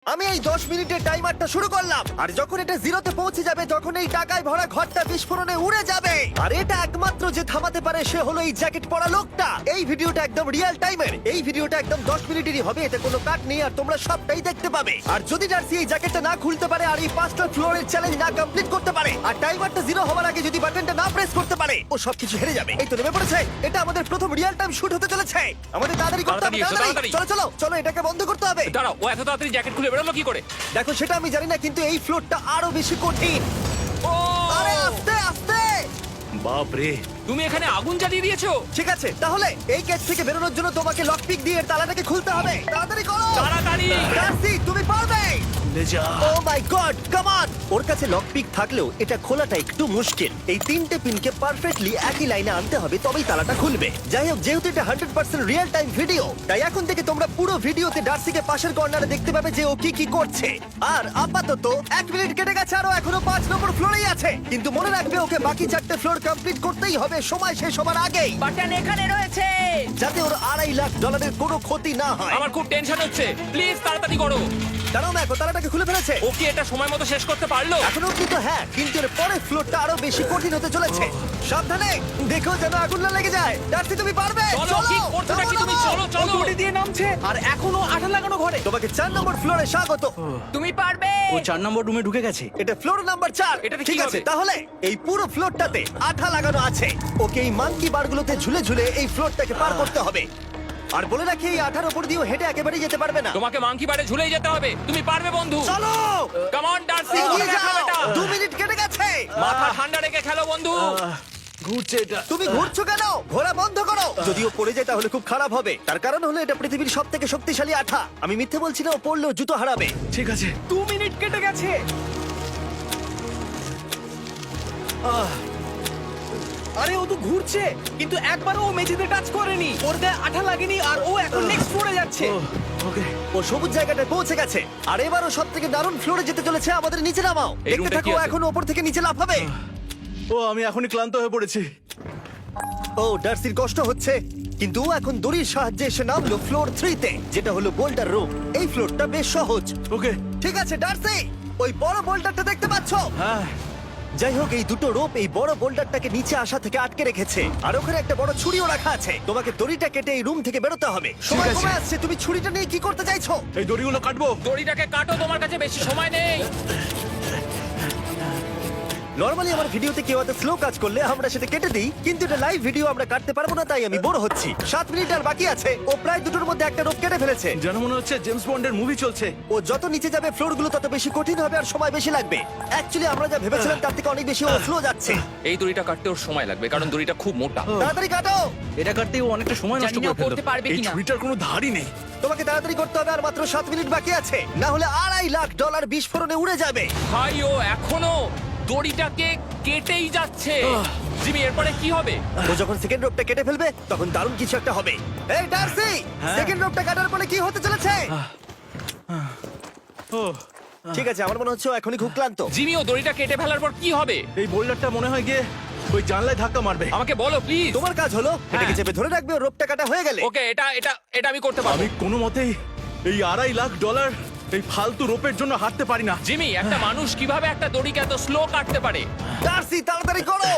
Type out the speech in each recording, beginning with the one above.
আমি এই 10 মিনিটের টাইমারটা শুরু করলাম, আর যখন এটা জিরোতে পৌঁছে যাবে তখন এই টাকায় ভরা ঘরটা বিস্ফোরণে উড়ে যাবে। আর এটা একমাত্র যে থামাতে পারে সে হলো এই জ্যাকেট পরা লোকটা। এই ভিডিওটা একদম রিয়েল টাইমের, এই ভিডিওটা একদম 10 মিনিটেরই হবে, এতে কোনো কাট নেই আর তোমরা সবটাই দেখতে পাবে। আর যদি জার্সি এই জ্যাকেটটা না খুলতে পারে আর এই 5টা ফ্লোরের চ্যালেঞ্জ না কমপ্লিট করতে পারে আর টাইমারটা জিরো হওয়ার আগে যদি বাটনটা না প্রেস করতে পারে, ও সবকিছু হেরে যাবে। এই তো নেমে পড়েছে, এটা আমাদের প্রথম রিয়েল টাইম শুট হতে চলেছে। আমাদের তাড়াতাড়ি করতে হবে, তাড়াতাড়ি। চলো চলো চলো, এটাকে বন্ধ করতে হবে। দাঁড়াও, ও এত তাড়াতাড়ি জ্যাকেট খুলে বেরোলো কি করে? দেখো সেটা আমি জানি না, কিন্তু এই ফ্লোরটা আরো বেশি কঠিন। ও আরে আস্তে আস্তে। বাপ রে, তুমি এখানে আগুন জ্বালিয়ে দিয়েছো। ঠিক আছে, তাহলে এই কেস থেকে বেরোনোর জন্য তোমাকে লকপিক দিয়ে এর তালাটাকে খুলতে হবে। তাড়াতাড়ি করো। তাড়াতাড়ি। ডার্সি, তুমি পারবে। লে যা। ও মাই গড, কাম অন। ওর কাছে লকপিক থাকলেও এটা খোলাটা একটু মুশকিল। এই 3টে পিনকে পারফেক্টলি একই লাইনে আনতে হবে, তবেই তালাটা খুলবে। যাই হোক, যেহেতু এটা 100% রিয়েল টাইম ভিডিও, তাই এখন থেকে তোমরা পুরো ভিডিওতে ডার্সিকে পাশের কর্নারে দেখতে পাবে যে ও কি কি করছে। আর আপাতত 1 মিনিট কেটে গেছে, আরো এখনো 5 নম্বর ফ্লোরেই আছে। কিন্তু মনে রাখবে ওকে বাকি 4টে ফ্লোর কমপ্লিট করতেই হবে সময় শেষ হবার আগেই, বাটন এখানে রয়েছে। যাতে ওর $2.5 লাখ কোনো ক্ষতি না হয়। আমার খুব টেনশন হচ্ছে, প্লিজ তাড়াতাড়ি করো। দাঁড়াও, দেখো তালাটাকে খুলে ফেলেছে। ও কি এটা সময় মতো শেষ করতে পারলো? এখনো কিন্তু হ্যাঁ, কিন্তু এর পরের ফ্লোরটা আরো বেশি কঠিন হতে চলেছে। সাবধানে, দেখো যেন আগুন না লেগে যায়। ডার্সি, তুমি পারবে। চলো, কি করছো নাকি তুমি? চলো চলো। দড়ি দিয়ে নামছে আর এখনো আঠা লাগানো ঘরে। তোমাকে 4 নম্বর ফ্লোরে স্বাগত। তুমি পারবে। ও 4 নম্বর রুমে ঢুকে গেছে। এটা ফ্লোর নাম্বার 4। এটাতে ঠিক কি আছে, হবে? তাহলে এই পুরো ফ্লোরটাতে আঠা লাগানো আছে। ওকে এই মাঙ্কি বারগুলোতে ঝুলে ঝুলে এই ফ্লোরটাকে পার করতে হবে। আর বলে রাখি, এই আঠার উপর দিয়েও হেঁটে একেবারেই যেতে পারবে না। তোমাকে মাংকি বারে ঝুলেই যেতে হবে। তুমি পারবে বন্ধু। চলো, কাম অন ডার্সি, এগিয়ে দেখো যাও। এটা। 2 মিনিট কেটে গেছে। মাথা ঠান্ডা রেখে খেলো বন্ধু। ঘুরছে এটা। তুমি ঘুরছো কেন? ঘোরা বন্ধ করো। যদিও পড়ে যায় তাহলে খুব খারাপ হবে। তার কারণ হলো এটা পৃথিবীর সবথেকে শক্তিশালী আঠা। আমি মিথ্যে বলছি না, ও পড়লেও জুতো হারাবে। ঠিক আছে। 2 মিনিট কেটে গেছে। আরে ও তো ঘুরছে, কিন্তু একবারও ও মেঝেতে টাচ করেনি। ওর গায়ে আঠা লাগেনি আর ও এখন নেক্সট ফ্লোরে যাচ্ছে। ওকে। ও সবুজ জায়গাটায় পৌঁছে গেছে। আর এবারও সব থেকে দারুণ ফ্লোরে যেতে চলেছে। আমাদের নিচে নামাও। এই দেখতে রুমটা থাকো, কি আছে? এখন ওপর থেকে নিচে লাফাবে। ও আমি এখনই ক্লান্ত হয়ে পড়েছি। ও ডার্সির কষ্ট হচ্ছে, কিন্তু ও এখন দড়ির সাহায্যে এসে নামলো ফ্লোর 3 তে, যেটা হলো বোল্টার রুম। এই ফ্লোরটা বেশ সহজ। ওকে। ঠিক আছে ডার্সি, ওই বড় বোল্ডারটা দেখতে পাচ্ছো? হ্যাঁ। যাই হোক, এই দুটো রোপ এই বড় বোল্ডারটাকে নিচে আসা থেকে আটকে রেখেছে। আর ওখানে একটা বড় ছুরিও রাখা আছে। তোমাকে দড়িটা কেটে এই রুম থেকে বেরোতে হবে। সময় আছে। কমে আসছে, তুমি ছুরিটা নিয়ে কি করতে চাইছো? এই দড়িগুলো কাটবো। দড়িটাকে কাটো, তোমার কাছে বেশি সময় নেই। নরমালি আমার ভিডিওতে কেউ এত স্লো কাজ করলে আমরা সেটা কেটে দিই, কিন্তু এটা লাইভ ভিডিও, আমরা কাটতে পারবো না, তাই আমি বোর হচ্ছি। 7 মিনিট আর বাকি আছে। ও প্রায় দুটোর মধ্যে একটা রোপ কেটে ফেলেছে। যেন মনে হচ্ছে জেমস বন্ডের মুভি চলছে। ও যত নিচে যাবে ফ্লোরগুলো তত বেশি কঠিন হবে আর সময় বেশি লাগবে। অ্যাকচুয়ালি আমরা যা ভেবেছিলাম তার থেকে অনেক বেশি ও স্লো যাচ্ছে। এই দড়িটা কাটতে ওর সময় লাগবে, কারণ দড়িটা খুব মোটা। তাড়াতাড়ি কাটো। এটা কাটতে ও অনেকটা সময় নষ্ট জানি না করে ফেললো। করতে পারবে এই কিনা। ছুরিটার কোনো ধারই নেই। তোমাকে তাড়াতাড়ি করতে হবে, আর মাত্র 7 মিনিট বাকি আছে, না হলে $2.5 লাখ বিস্ফোরণে উড়ে যাবে। ভাই ও এখনো দড়িটাকে কেটেই যাচ্ছে। জিমি, এরপরে কি হবে? ও যখন সেকেন্ড রোপটা কেটে ফেলবে তখন দারুণ কিছু একটা হবে। এই ডার্সি, হ্যাঁ? সেকেন্ড রোপটা কাটার পরে কি হতে চলেছে? ও ঠিক আছে, আমার মনে হচ্ছে ও এখনই খুব ক্লান্ত। জিমি, ও দড়িটা কেটে ফেলার পর কি হবে? এই বোল্ডারটা মনে হয় গিয়ে ওই জানলায় ধাক্কা মারবে। আমাকে বলো প্লিজ। তোমার কাজ হলো এটাকে চেপে ধরে রাখবে, ও রোপটা কাটা হয়ে গেলে। ওকে, এটা এটা এটা আমি করতে পারবো। আমি কোনো মতেই এই $2.5 লাখ এই ফালতু রোপের জন্য হাঁটতে পারি না। জিমি, একটা মানুষ কিভাবে একটা দড়িকে এত স্লো কাটতে পারে? ডার্সি, তাড়াতাড়ি করো।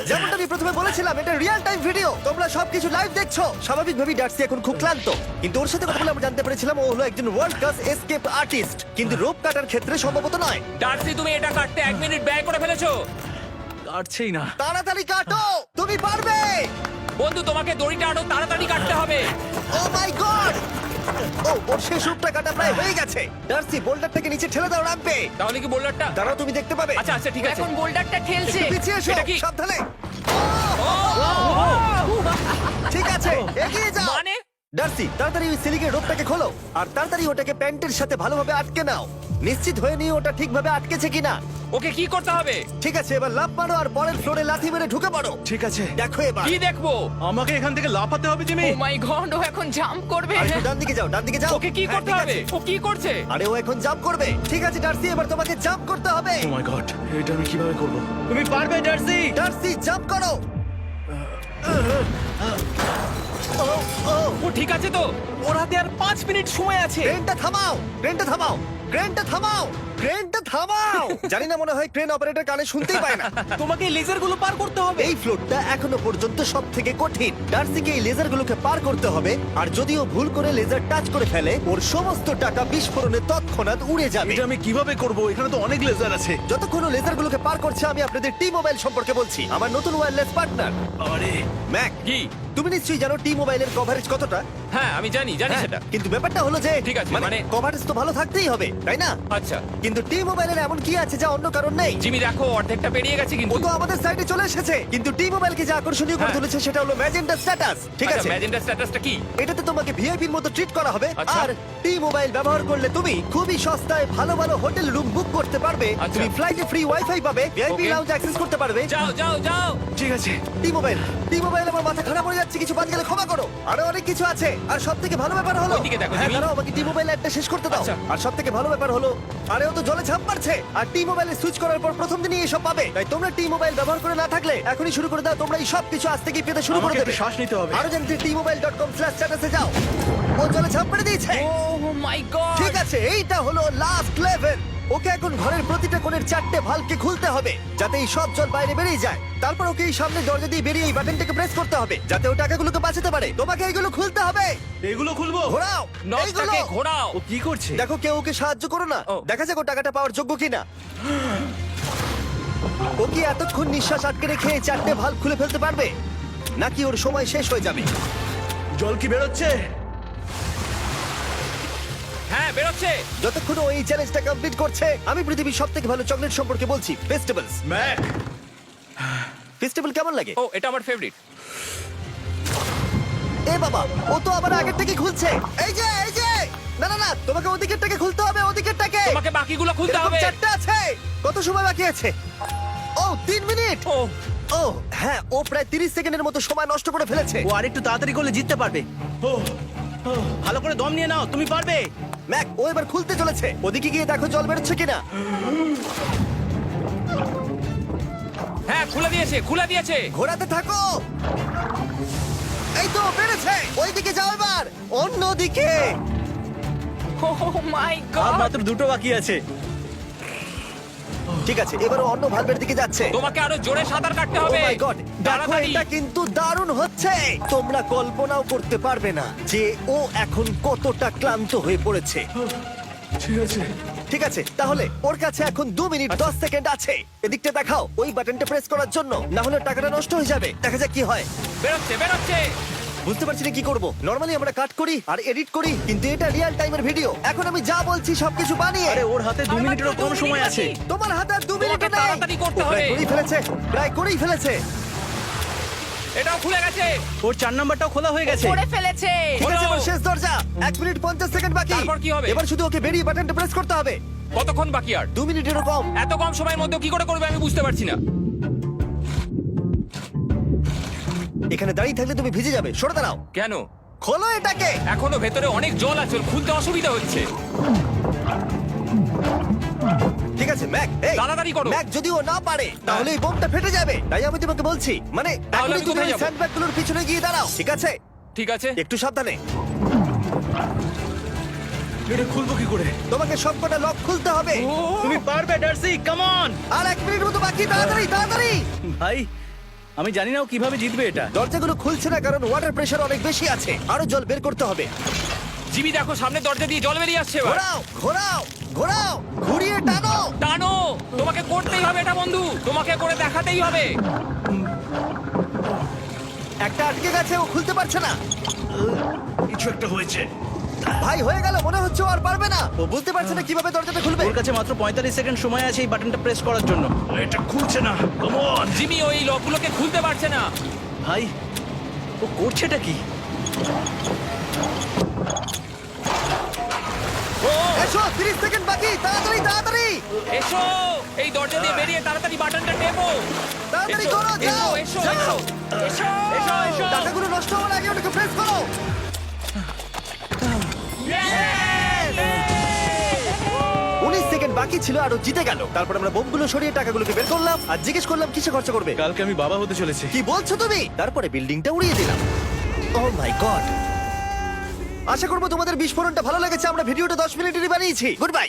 যেমনটা আমি প্রথমে বলেছিলাম, এটা রিয়েল টাইম ভিডিও, তোমরা সবকিছু লাইভ দেখছো। স্বাভাবিকভাবেই ডার্সি এখন খুব ক্লান্ত, কিন্তু ওর সাথে কথা বলে আমরা জানতে পেরেছিলাম ও হলো একজন ওয়ার্ল্ড ক্লাস এসকেপ আর্টিস্ট, কিন্তু রোপ কাটার ক্ষেত্রে সম্ভবত নয়। ডার্সি, তুমি এটা কাটতে 1 মিনিট ব্যয় করে ফেলেছো। কাটছেই না। তাড়াতাড়ি কাটো, তুমি পারবে। বন্ধু, তোমাকে দড়িটা আরো তাড়াতাড়ি কাটতে হবে। ও মাই গড! ও, ওর শেষ রূপটা কাটা প্রায় হয়ে গেছে। ডার্সি, বোল্ডারটাকে নিচে ঠেলে দাও রাম্পে। তাহলে কি বোল্ডারটা? দাঁড়াও, তুমি দেখতে পাবে। আচ্ছা আচ্ছা, ঠিক আছে। এখন বোল্ডারটা ঠেলছে। একটু পিছিয়ে এসো, এটা কি? সাবধানে। ঠিক আছে, এগিয়ে যাও। মানে? ডার্সি, তাড়াতাড়ি ওই সিলিকের রোপটাকে খোলো আর তাড়াতাড়ি ওটাকে প্যান্টের সাথে ভালোভাবে আটকে নাও। নিশ্চিত হয়ে নিয়ে ওটা ঠিকভাবে আটকেছে কিনা। ওকে কি করতে হবে? ঠিক আছে, এবার লাফ মারো আর পরের ফ্লোরে লাথি মেরে ঢুকে পড়ো। ঠিক আছে। দেখো এবার। কি দেখবো? আমাকে এখান থেকে লাফাতে হবে জিমি। ও মাই গড, ও এখন জাম্প করবে। আর একটু ডান দিকে যাও, ডান দিকে যাও। ওকে কি হ্যাঁ, করতে ঠিক হবে? আছে। ও কি করছে? আরে ও এখন জাম্প করবে। ঠিক আছে ডার্সি, এবার তোমাকে জাম্প করতে হবে। ও মাই গড, এটা আমি কিভাবে করব? তুমি পারবে ডার্সি। ডার্সি, জাম্প করো। ও ও ও ঠিক আছে তো? ওর হাতে আর 5 মিনিট সময় আছে। ক্রেনটা থামাও, ক্রেনটা থামাও, ক্রেনটা থামাও, ক্রেনটা থামাও। জানি না, মনে হয় ক্রেন অপারেটর কানে শুনতেই পায় না। তোমাকে লেজারগুলো পার করতে হবে। এই ফ্লোরটা এখনো পর্যন্ত সব থেকে কঠিন। ডার্সিকে এই লেজারগুলোকে পার করতে হবে, আর যদিও ভুল করে লেজার টাচ করে ফেলে, ওর সমস্ত টাকা বিস্ফোরণে তৎক্ষণাৎ উড়ে যাবে। এটা আমি কিভাবে করব? এখানে তো অনেক লেজার আছে। যতক্ষণ ও লেজারগুলোকে পার করছে, আমি আপনাদের টি মোবাইল সম্পর্কে বলছি, আমার নতুন ওয়্যারলেস পার্টনার আরে ম্যাক। কি? তুমি নিশ্চয়ই জানো টি মোবাইলের কভারেজ কতটা। হ্যাঁ আমি জানি হ্যাঁ, সেটা। কিন্তু ব্যাপারটা হলো যে ঠিক আছে, মানে কভারেজ তো ভালো থাকতেই হবে, তাই না? আচ্ছা কিন্তু টি মোবাইলের এমন কি আছে যা অন্য কারণ নেই? জিমি দেখো অর্ধেকটা পেরিয়ে গেছে ও কিন্তু। তো আমাদের সাইডে চলে এসেছে, কিন্তু টি মোবাইলকে যে আকর্ষণীয় করে হ্যাঁ। তুলেছে সেটা হলো ম্যাজেন্টা স্ট্যাটাস। ঠিক আছে, ম্যাজেন্টা স্ট্যাটাসটা কি? এটাতে তোমাকে ভিআইপির মতো ট্রিট করা হবে। আচ্ছা। আর টি মোবাইল ব্যবহার করলে তুমি খুবই সস্তায় ভালো ভালো হোটেল রুম বুক করতে পারবে। আচ্ছা। তুমি ফ্লাইটে ফ্রি ওয়াইফাই পাবে, ভিআইপি Okay. লাউঞ্জ অ্যাক্সেস করতে পারবে। যাও যাও যাও। ঠিক আছে। টি মোবাইল, টি মোবাইল, আমার মাথা খারাপ হয়ে যাচ্ছে, কিছু বাদ গেলে ক্ষমা করো। আরো অনেক কিছু আছে, আর সব থেকে ভালো ব্যাপার হলো, ওইদিকে দেখো, হ্যাঁ জিমি। দাঁড়াও, আমাকে টি মোবাইল একটা শেষ করতে দাও। আচ্ছা। আর সব থেকে ভালো ব্যাপার হলো, আরে ও তো জলে ঝাঁপ মারছে, আর টি মোবাইলে সুইচ করার পর প্রথম দিনই এসব পাবে। তাই তোমরা টি মোবাইল ব্যবহার করে না থাকলে এখনই শুরু করে দাও। তোমরা এই সব কিছু আজ থেকেই পেতে শুরু করে আমাকে দেবে। একটু শ্বাস নিতে হবে। আরো জানতে tmobile.com/status-এ যাও। ও জলে ঝাঁপ মেরে দিয়েছে। ও মাই গড। ঠিক আছে, এইটা হলো লাস্ট লেভেল। ওকে এখন ঘরের প্রতিটা কোণের 4টে ভালভকে খুলতে হবে, যাতে এই সব জল বাইরে বেরিয়ে যায়। তারপর ওকে এই সামনে দরজা দিয়ে বেরিয়ে এই বাটনটাকে প্রেস করতে হবে, যাতে ও টাকাগুলোকে বাঁচাতে পারে। তোমাকে এইগুলো খুলতে হবে। এগুলো খুলবো? ঘোরাও এইগুলো। নটটাকে ঘোরাও। ও কি করছে? দেখো কেউ ওকে সাহায্য করো না, ও। দেখা যাক ও টাকাটা পাওয়ার যোগ্য কিনা। ও কি এতক্ষণ নিঃশ্বাস আটকে রেখে এই 4টে ভালভ খুলে ফেলতে পারবে, নাকি ওর সময় শেষ হয়ে যাবে? জল কি বেরোচ্ছে? হ্যাঁ বেরোচ্ছে। যতক্ষণ ও এই চ্যালেঞ্জটা কমপ্লিট করছে, আমি পৃথিবীর সবথেকে ভালো চকলেট সম্পর্কে বলছি, ফেস্টিভ্যালস। ম্যাক, ফেস্টিভ্যাল কেমন লাগে? ও এটা আমার ফেভারিট। এ বাবা, ও তো আবার আগের থেকে খুলছে। এই যে এই যে, না না না, তোমাকে ওদিকেরটাকে খুলতে হবে, ওদিকেরটাকে। তোমাকে বাকিগুলো খুলতে এরকম হবে। 4টে আছে। কত সময় বাকি আছে? ও 3 মিনিট। ও ও হ্যাঁ, ও প্রায় 30 সেকেন্ডের মতো সময় নষ্ট করে ফেলেছে। ও আরেকটু তাড়াতাড়ি করলে জিততে পারবে। ও ভালো করে দম নিয়ে নাও, তুমি পারবে। ম্যাক, ও এবার খুলতে চলেছে। ওদিকে গিয়ে দেখো জল বেরোচ্ছে কিনা। হ্যাঁ খুলে দিয়েছে, খুলে দিয়েছে। ঘোরাতে থাকো। এই তো বেড়েছে। ওইদিকে যাও এবার, অন্যদিকে। ও মাই আর গড। মাত্র 2টো বাকি আছে। ঠিক আছে, এবার ও অন্য ভালভের দিকে যাচ্ছে। তোমাকে আরো জোরে সাঁতার কাটতে ও হবে। মাই গড, দেখো তাড়াতাড়ি। এটা কিন্তু দারুণ হচ্ছে। তোমরা কল্পনাও করতে পারবে না যে ও এখন কতটা ক্লান্ত হয়ে পড়েছে। ঠিক আছে। ঠিক আছে, তাহলে ওর কাছে এখন 2 মিনিট 10 সেকেন্ড আছে। এদিকটা দেখাও, ওই বাটনটা প্রেস করার জন্য, না হলে টাকাটা নষ্ট হয়ে যাবে। দেখা যাক কি হয়। বেরোচ্ছে বেরোচ্ছে। বুঝতে পারছি না কি করব। নরমালি আমরা কাট করি আর এডিট করি, কিন্তু এটা রিয়েল টাইমের ভিডিও। এখন আমি যা বলছি সবকিছু বানিয়ে। আরে ওর হাতে 2 মিনিটেরও কম সময় আছে। তোমার হাতে আর 2 মিনিট তোমাকে নেই। তাড়াতাড়ি করতে ও প্রায় হবে। করেই ফেলেছে, প্রায় করেই ফেলেছে। এটাও খুলে গেছে। ওর 4 নাম্বারটাও খোলা হয়ে গেছে। করে ফেলেছে। ঠিক আছে, এবার শেষ দরজা। 1 মিনিট 50 সেকেন্ড বাকি। তারপর কি হবে? এবার শুধু ওকে বেরিয়ে বাটনটা প্রেস করতে হবে। কতক্ষণ বাকি আর? 2 মিনিটেরও কম। এত কম সময়ের মধ্যে কি করে করবে আমি বুঝতে পারছি না। এখানে দাঁড়িয়ে থাকলে তুমি ভিজে যাবে, সরে দাঁড়াও। কেন? খোলো এটাকে। এখনো ভেতরে অনেক জল আছে, খুলতে অসুবিধা হচ্ছে। ঠিক আছে ম্যাক, এই তাড়াতাড়ি করো। ম্যাক, যদি ও না পারে তাহলে এই বোমটা ফেটে যাবে। তাই আমি তোমাকে বলছি, মানে তাহলে এখনই আমি তুমি কোথায় ওই যাবো? স্যান্ডব্যাগগুলোর পিছনে গিয়ে দাঁড়াও, ঠিক আছে? ঠিক আছে। একটু সাবধানে। এটা খুলবো কি করে? তোমাকে সবকটা লক খুলতে হবে। তুমি পারবে ডার্সি, কাম অন। আর 1 মিনিট মতো বাকি, তাড়াতাড়ি তাড়াতাড়ি। ভাই আমি জানি না ও কিভাবে জিতবে এটা। দরজাগুলো খুলছে না কারণ ওয়াটার প্রেশার অনেক বেশি আছে। আরো জল বের করতে হবে। জিমি দেখো সামনে দরজা দিয়ে জল বেরিয়ে আসছে এবার। ঘোরাও ঘোরাও ঘোরাও, ঘুরিয়ে টানো। টানো। তোমাকে করতেই হবে এটা বন্ধু, তোমাকে করে দেখাতেই হবে। একটা আটকে গেছে, ও খুলতে পারছে না। কিছু একটা হয়েছে। ভাই হয়ে গেল, মনে হচ্ছে ও আর পারবে না। ও বুঝতে পারছে না কিভাবে দরজাটা খুলবে। ওর কাছে মাত্র 45 সেকেন্ড সময় আছে এই বাটনটা প্রেস করার জন্য। এটা খুলছে না। Come on. জিমি ওই লকগুলোকে খুলতে পারছে না। ভাই ও করছেটা কি? ও এসো, 30 সেকেন্ড বাকি, তাড়াতাড়ি তাড়াতাড়ি এসো, এই দরজা দিয়ে বেরিয়ে তাড়াতাড়ি বাটনটা টেপো। তাড়াতাড়ি এসো, করো, যাও এসো, যাও। এসো, এসো, এসো, এসো। টাকাগুলো নষ্ট হওয়ার আগে ওটাকে প্রেস করো। 19 সেকেন্ড বাকি ছিল আর ও জিতে গেল। তারপর আমরা বোমগুলো সরিয়ে টাকাগুলোকে বের করলাম আর জিজ্ঞেস করলাম কিসে খরচা করবে। কালকে আমি বাবা হতে চলেছি। কি বলছো তুমি? তারপরে বিল্ডিংটা উড়িয়ে দিলাম। ও মাই গড আশা করবো তোমাদের বিস্ফোরণটা ভালো লেগেছে। আমরা ভিডিওটা 10 মিনিটেরই বানিয়েছি। Good bye.